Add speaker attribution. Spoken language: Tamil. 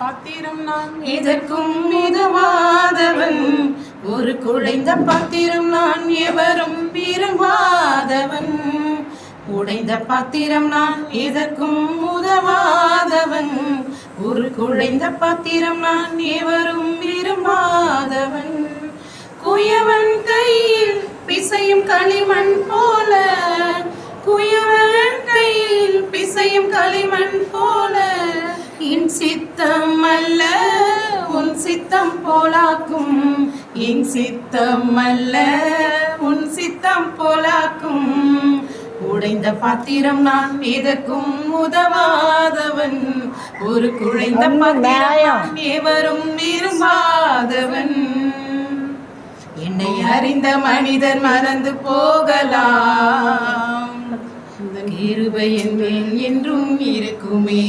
Speaker 1: பாத்திரம் நான் எதற்கும் உதவாதவன், ஒரு குழைந்த பாத்திரம் நான் எவரும் விரும்பாதவன். உடைந்த பாத்திரம் நான் எதற்கும் உதவாதவன், ஒரு குழைந்த பாத்திரம் நான் எவரும் விரும்பாதவன். குயவன் கையில் பிசையும் களிமண் போல, குயவன் கையில் பிசையும் களிமண் போல, என் சித்தம் அல்ல உன் சித்தம் போலாக்கும், என் சித்தம் அல்ல உன் சித்தம் போலாக்கும். உடைந்த பாத்திரம் நான் எதற்கும் உதவாதவன், ஒரு குழைந்த பாத்திரம் எவரும் விரும்பாதவன். என்னை அறிந்த மனிதர் மறந்து போகலாம், கிருபை என் மேல் என்றும் இருக்குமே.